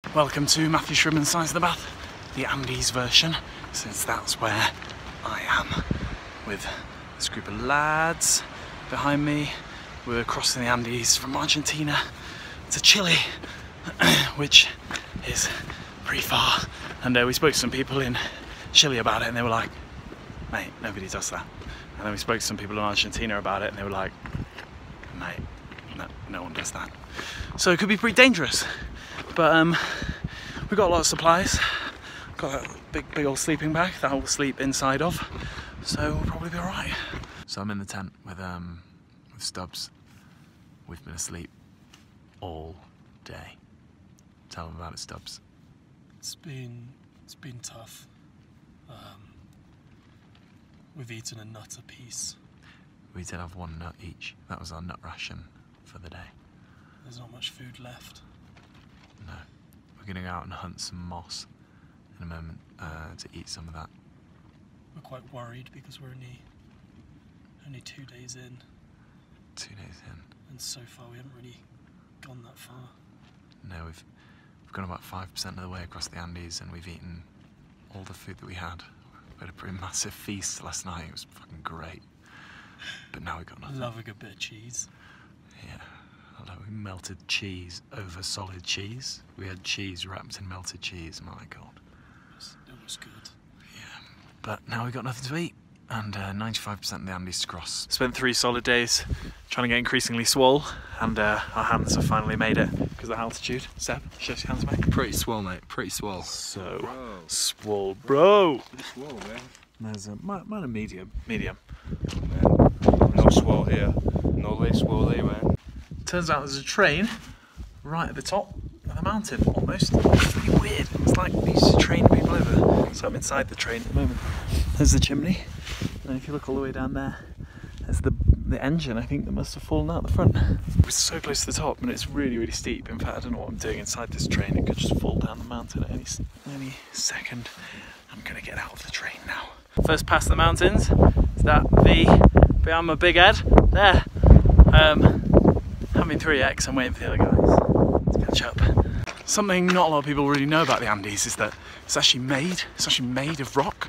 Welcome to Matthew Shrimmon's Size of the Bath, the Andes version, since that's where I am with this group of lads behind me. We're crossing the Andes from Argentina to Chile, which is pretty far. And we spoke to some people in Chile about it and they were like, mate, nobody does that. And then we spoke to some people in Argentina about it and they were like, mate, no one does that. So it could be pretty dangerous. But we've got a lot of supplies. Got a big old sleeping bag that I'll sleep inside of. So we'll probably be alright. So I'm in the tent with Stubbs. We've been asleep all day. Tell them about it, Stubbs. It's been tough. We've eaten a nut apiece. We did have one nut each. That was our nut ration for the day. There's not much food left. No. We're going to go out and hunt some moss in a moment to eat some of that. We're quite worried because we're only 2 days in. 2 days in. And so far we haven't really gone that far. No, we've gone about 5% of the way across the Andes and we've eaten all the food that we had. We had a pretty massive feast last night. It was fucking great. But now we've got nothing. I love a good bit of cheese. Yeah. Although we melted cheese over solid cheese. We had cheese wrapped in melted cheese. My God. It was good. Yeah. But now we've got nothing to eat. And 95% of the Andes to cross. Spent 3 solid days trying to get increasingly swole. And our hands have finally made it because of the altitude. Seb, show us your hands, mate. Pretty swole, mate. Pretty swole. So, Bro. swole, bro. Pretty swole, man. There's a man of medium. Man. No swole here. No lay swole here, man. Turns out there's a train right at the top of the mountain, almost. It's really weird. It's like they used to train people over. So I'm inside the train at the moment. There's the chimney. And if you look all the way down there, there's the engine, I think, that must have fallen out the front. We're so close to the top and it's really, really steep. In fact, I don't know what I'm doing inside this train. It could just fall down the mountain at any second. I'm going to get out of the train now. First past the mountains is that V behind my big head. There. Having 3X, I'm waiting for the other guys to catch up. Something not a lot of people really know about the Andes is that it's actually made of rock.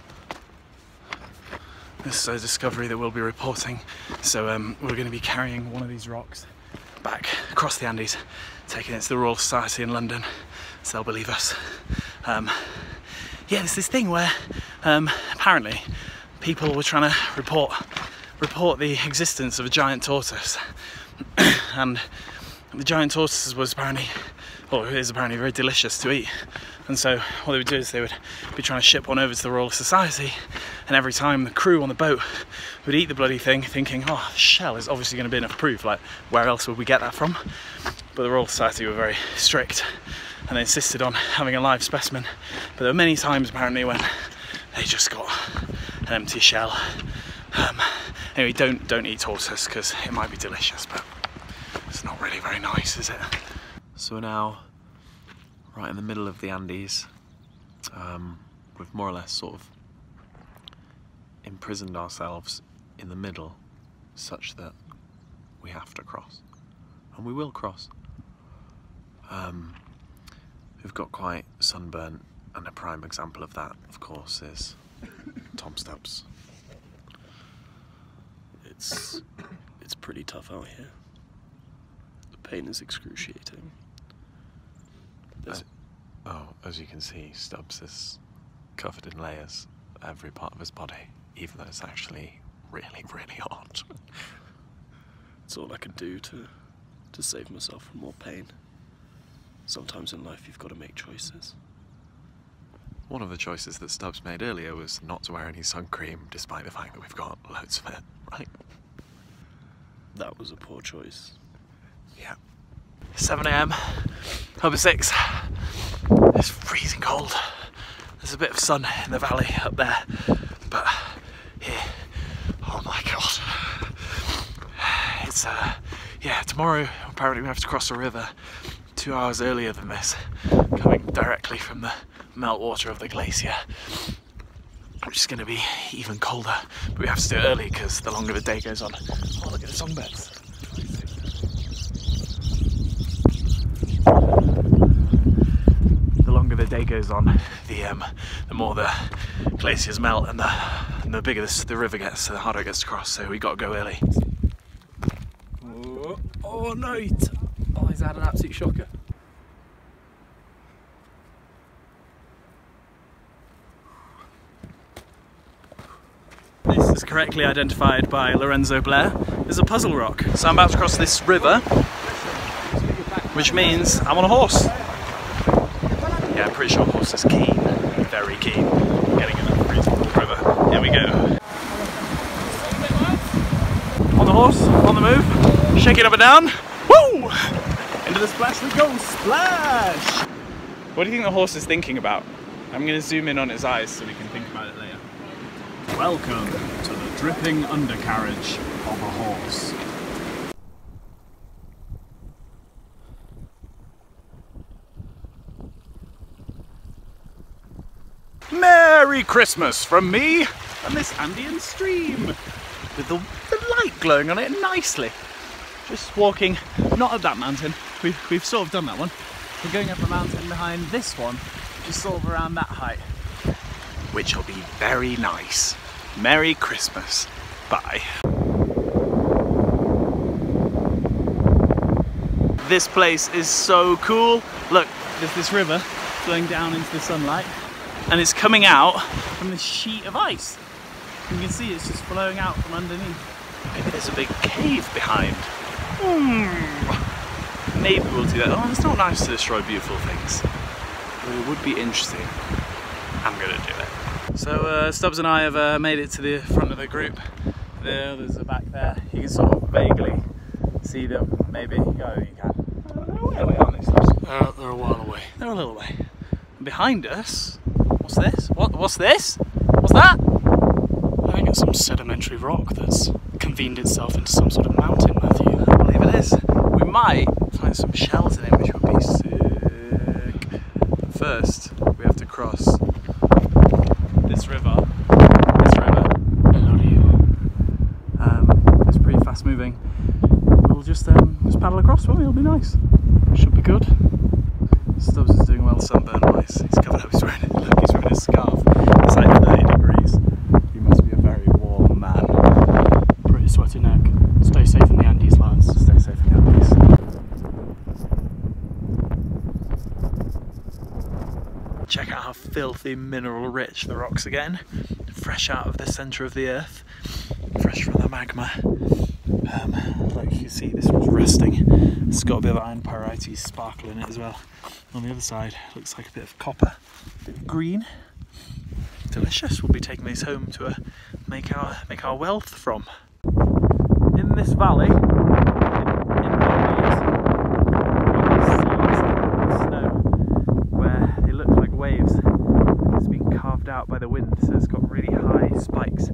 This is a discovery that we'll be reporting. So we're going to be carrying one of these rocks back across the Andes, taking it to the Royal Society in London, so they'll believe us. Yeah, there's this thing where apparently people were trying to report the existence of a giant tortoise. And the giant tortoise was apparently very delicious to eat. And so what they would do is they would be trying to ship one over to the Royal Society, and every time the crew on the boat would eat the bloody thing, thinking, oh, the shell is obviously going to be enough proof, like where else would we get that from? But the Royal Society were very strict and they insisted on having a live specimen. But there were many times apparently when they just got an empty shell. Anyway, don't eat tortoise because it might be delicious, but it's not really very nice, is it? So we're now right in the middle of the Andes. We've more or less sort of imprisoned ourselves in the middle such that we have to cross. And we will cross. We've got quite sunburnt, and a prime example of that, of course, is Tom Stubbs. It's pretty tough out here. The pain is excruciating. As you can see, Stubbs is covered in layers, every part of his body, even though it's actually really, really hot. It's all I can do to save myself from more pain. Sometimes in life you've got to make choices. One of the choices that Stubbs made earlier was not to wear any sun cream, despite the fact that we've got loads of it, right? That was a poor choice. Yeah. 7 AM, Hub 6. It's freezing cold. There's a bit of sun in the valley up there, but here, oh my God. It's, yeah, tomorrow apparently we have to cross a river 2 hours earlier than this, coming directly from the meltwater of the glacier, which is going to be even colder, but we have to do it early because the longer the day goes on. Oh, look at the songbirds. day goes on, the more the glaciers melt and the bigger the river gets, so the harder it gets to cross. So we got to go early. Oh no! He's had an absolute shocker. This is correctly identified by Lorenzo Blair as a puzzle rock. So I'm about to cross this river, which means I'm on a horse. Yeah, I'm pretty sure a horse is keen, very keen, getting in that freezing river. Here we go. On the horse, on the move, shaking up and down. Woo! Into the splash we go, splash! What do you think the horse is thinking about? I'm going to zoom in on its eyes so we can think about it later. Welcome to the dripping undercarriage of a horse. Merry Christmas from me and this Andean stream with the light glowing on it nicely. Just walking, not up that mountain, we've sort of done that one. We're going up a mountain behind this one, just sort of around that height, which will be very nice. Merry Christmas. Bye. This place is so cool. Look, there's this river flowing down into the sunlight and it's coming out from this sheet of ice. You can see it's just flowing out from underneath. Maybe there's a big cave behind. Maybe we'll do that. Oh, it's not nice to destroy beautiful things, but it would be interesting. I'm gonna do it. So Stubbs and I have made it to the front of the group. The others are back there. You can sort of vaguely see them, maybe. Oh, you can. They're a way away, aren't they, Stubbs? They're a while away. They're a little way. And behind us, what's this? What's this? What's that? I think it's some sedimentary rock that's convened itself into some sort of mountain, Matthew. I believe it is. We might find some shells in it, which would be sick. But first, we have to cross this river. It's pretty fast moving. We'll just paddle across, won't we? It'll be nice. Should be good. Stubbs is doing well sunburn wise. He's covered up, he's wearing a scarf. It's like 30 degrees. He must be a very warm man. Pretty sweaty neck. Stay safe in the Andes, lads. Stay safe in the Andes. Check out how filthy mineral rich the rocks are getting. Fresh out of the centre of the earth. Fresh from the magma. Like you can see, this one's rusting. It's got a bit of iron pyrites sparkle in it as well. On the other side, looks like a bit of copper, a bit of green. Delicious. We'll be taking these home to make our wealth from. In this valley, in snow, where they look like waves. It's been carved out by the wind, so it's got really high spikes.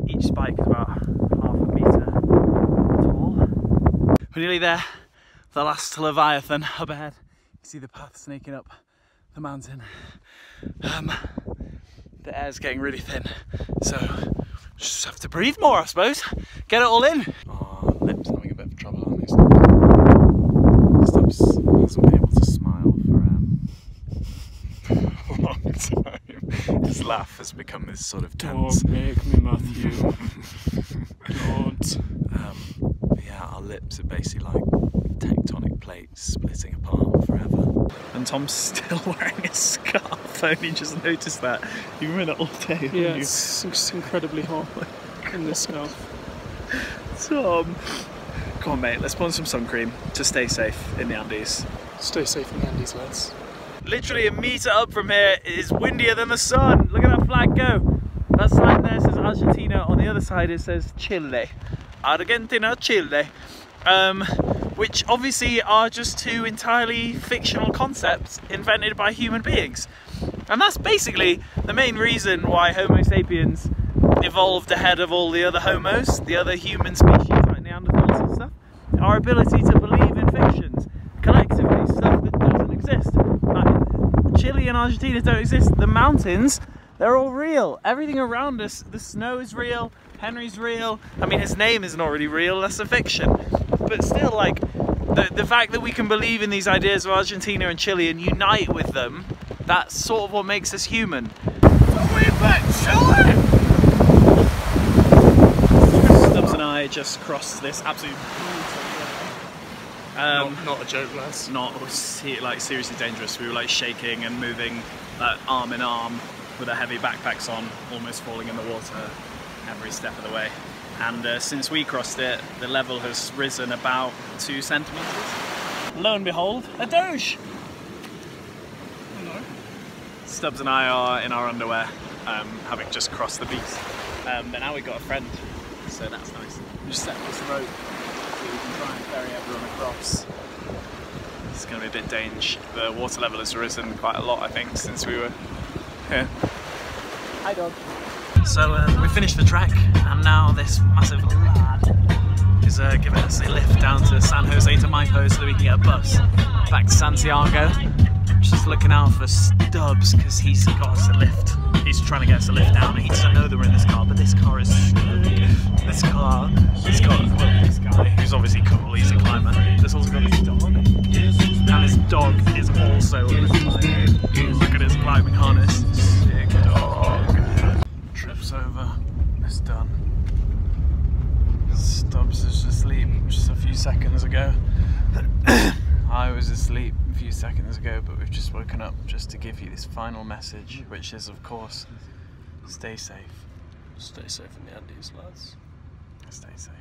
Each spike is about half a metre tall. We're nearly there. The last Leviathan up ahead. You see the path snaking up the mountain. The air's getting really thin, so just have to breathe more, I suppose. Get it all in. Oh, lips having a bit of trouble, aren't they? Stubbs hasn't been able to smile for a long time. His laugh has become this sort of tense. Don't make me, Matthew. Don't. Yeah, our lips are basically like tectonic plates splitting apart forever. And Tom's still wearing a scarf. I only just noticed that. You've been it all day. Yeah, it's incredibly hot in this scarf. Tom, come on, mate. Let's put on some sun cream to stay safe in the Andes. Stay safe in the Andes, lads. Literally a metre up from here, it is windier than the sun. Look at that flag go. That sign there says Argentina. On the other side, it says Chile. Argentina, Chile. Which obviously are just two entirely fictional concepts invented by human beings. And that's basically the main reason why Homo sapiens evolved ahead of all the other homos, the other human species like Neanderthals and stuff. Our ability to believe in fictions, collectively, stuff that doesn't exist. Like, Chile and Argentina don't exist. The mountains, they're all real. Everything around us, the snow is real, Henry's real. I mean, his name isn't already real, that's a fiction. But still, like, the fact that we can believe in these ideas of Argentina and Chile and unite with them That's sort of what makes us human. Stubbs and I just crossed this absolute not a joke, lads. Not like seriously dangerous. We were like shaking and moving arm in arm with our heavy backpacks on, almost falling in the water every step of the way. And since we crossed it, the level has risen about 2 centimetres. Lo and behold, a doge! Hello. Stubbs and I are in our underwear, having just crossed the beach. But now we've got a friend, so that's nice. We just set up this rope so we can try and ferry everyone across. It's going to be a bit dangerous. The water level has risen quite a lot, I think, since we were here. Hi, dog. So we finished the trek, and now this massive lad is giving us a lift down to San Jose to Maipo so that we can get a bus back to Santiago. Just looking out for Stubbs because he's got us a lift. He's trying to get us a lift down, and he doesn't know that we're in this car, but this car is so good. This car has got, well, this guy who's obviously cool, he's a climber. There's also got his dog, and his dog is also a climber. Look at his climbing harness. Sick dog. Trip's over. It's done. Stubbs is asleep just a few seconds ago. I was asleep a few seconds ago, but we've just woken up just to give you this final message, which is, of course, stay safe. Stay safe in the Andes, lads. Stay safe.